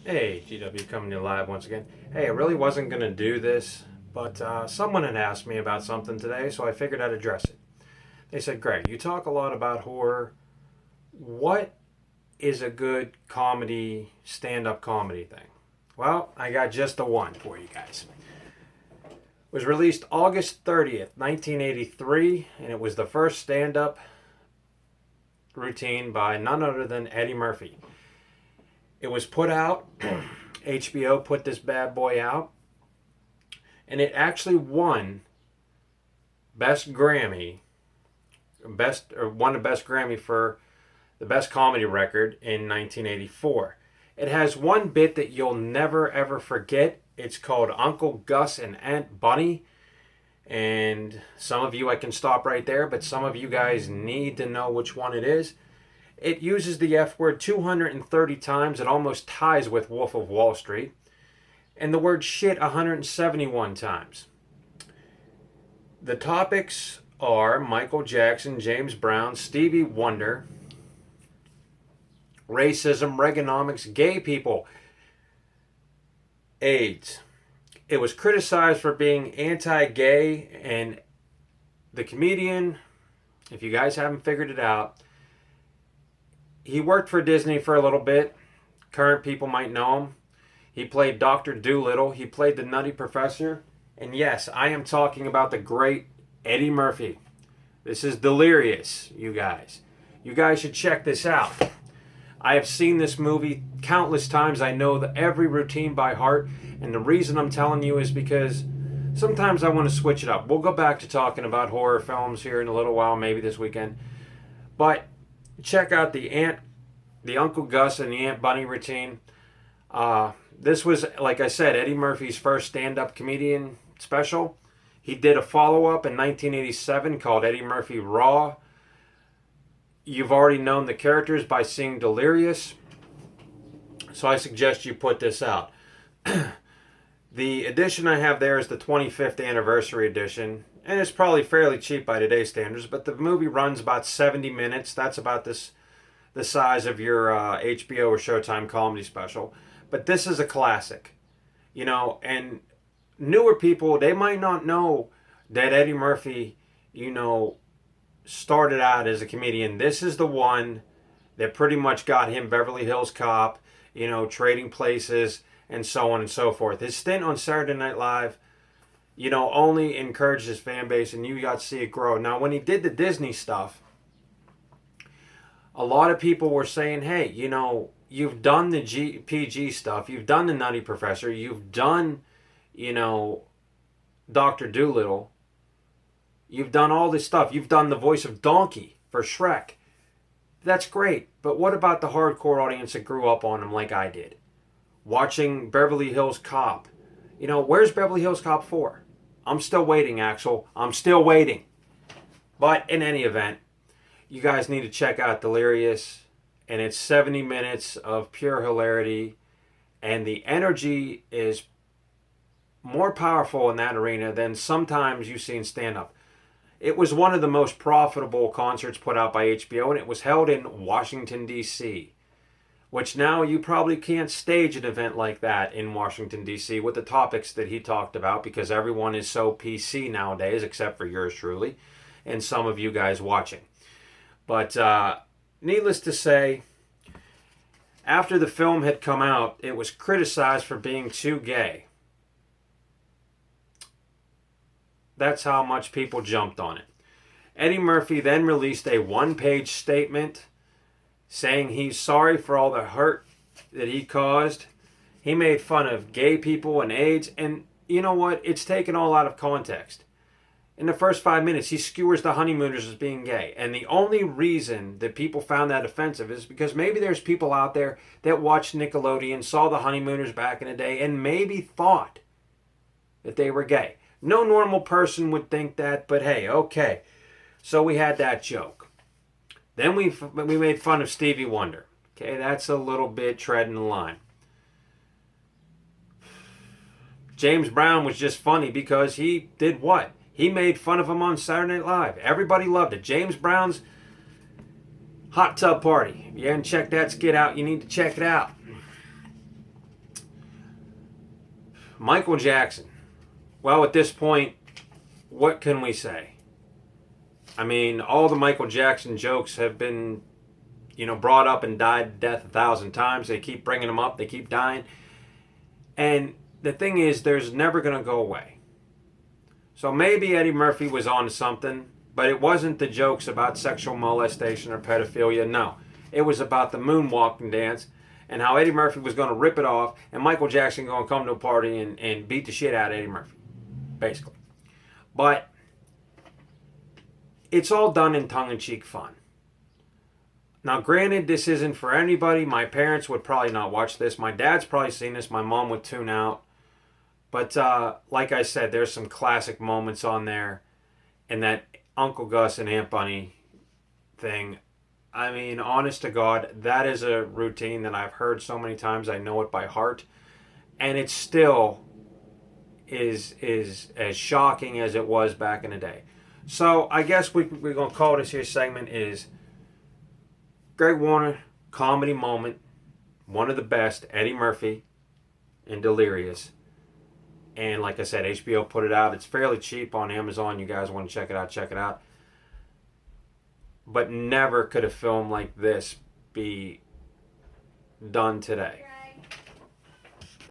Hey, GW coming to you live once again. Hey, I really wasn't going to do this, but someone had asked me about something today, so I figured I'd address it. They said, Greg, you talk a lot about horror. What is a good comedy, stand-up comedy thing? Well, I got just the one for you guys. It was released August 30th, 1983, and it was the first stand-up routine by none other than Eddie Murphy. It was put out, HBO put this bad boy out, and it actually won won the best Grammy for the best comedy record in 1984. It has one bit that you'll never ever forget. It's called Uncle Gus and Aunt Bunny. And some of you, I can stop right there, but some of you guys need to know which one it is. It uses the F word 230 times. It almost ties with Wolf of Wall Street. And the word shit 171 times. The topics are Michael Jackson, James Brown, Stevie Wonder, racism, Reaganomics, gay people, AIDS. It was criticized for being anti-gay, and the comedian, if you guys haven't figured it out, he worked for Disney for a little bit. Current people might know him. He played Dr. Dolittle. He played the Nutty Professor. And yes, I am talking about the great Eddie Murphy. This is Delirious, you guys. You guys should check this out. I have seen this movie countless times. I know every routine by heart. And the reason I'm telling you is because sometimes I want to switch it up. We'll go back to talking about horror films here in a little while, maybe this weekend. But check out the Uncle Gus and the Aunt Bunny routine. This was, like I said, Eddie Murphy's first stand-up comedian special. He did a follow-up in 1987 called Eddie Murphy Raw. You've already known the characters by seeing Delirious, so I suggest you put this out. The edition I have there is the 25th anniversary edition, and it's probably fairly cheap by today's standards, but the movie runs about 70 minutes. That's about the size of your HBO or Showtime comedy special. But this is a classic, and newer people, they might not know that Eddie Murphy, started out as a comedian. This is the one that pretty much got him Beverly Hills Cop, Trading Places, and so on and so forth. His stint on Saturday Night Live, only encouraged his fan base, and you got to see it grow. Now, when he did the Disney stuff, a lot of people were saying, hey, you've done the PG stuff, you've done the Nutty Professor, you've done, Dr. Dolittle, you've done all this stuff, you've done the voice of Donkey for Shrek. That's great, but what about the hardcore audience that grew up on him like I did? Watching Beverly Hills Cop. Where's Beverly Hills Cop 4? I'm still waiting, Axel. I'm still waiting. But in any event, you guys need to check out Delirious. And it's 70 minutes of pure hilarity. And the energy is more powerful in that arena than sometimes you see in stand-up. It was one of the most profitable concerts put out by HBO, and it was held in Washington, D.C., which now you probably can't stage an event like that in Washington, D.C. with the topics that he talked about, because everyone is so PC nowadays, except for yours truly, and some of you guys watching. But needless to say, after the film had come out, it was criticized for being too gay. That's how much people jumped on it. Eddie Murphy then released a one-page statement saying he's sorry for all the hurt that he caused. He made fun of gay people and AIDS, and you know what? It's taken all out of context. In the first 5 minutes, he skewers the honeymooners as being gay. And the only reason that people found that offensive is because maybe there's people out there that watched Nickelodeon, saw the honeymooners back in the day, and maybe thought that they were gay. No normal person would think that, but hey, okay. So we had that joke. Then we made fun of Stevie Wonder. Okay, that's a little bit treading the line. James Brown was just funny because he did what? He made fun of him on Saturday Night Live. Everybody loved it. James Brown's Hot Tub Party. If you haven't checked that skit out, you need to check it out. Michael Jackson. Well, at this point, what can we say? I mean, all the Michael Jackson jokes have been, brought up and died death 1,000 times. They keep bringing them up. They keep dying. And the thing is, there's never going to go away. So maybe Eddie Murphy was on to something, but it wasn't the jokes about sexual molestation or pedophilia. No, it was about the moonwalking dance and how Eddie Murphy was going to rip it off and Michael Jackson going to come to a party and beat the shit out of Eddie Murphy, basically. But it's all done in tongue-in-cheek fun. Now, granted, this isn't for anybody. My parents would probably not watch this. My dad's probably seen this. My mom would tune out. But like I said, there's some classic moments on there. And that Uncle Gus and Aunt Bunny thing, I mean, honest to God, that is a routine that I've heard so many times. I know it by heart. And it still is as shocking as it was back in the day. So I guess we're going to call this here segment is Greg Warner comedy moment, one of the best, Eddie Murphy in Delirious. And like I said, HBO put it out. It's fairly cheap on Amazon. You guys want to check it out, check it out. But never could a film like this be done today.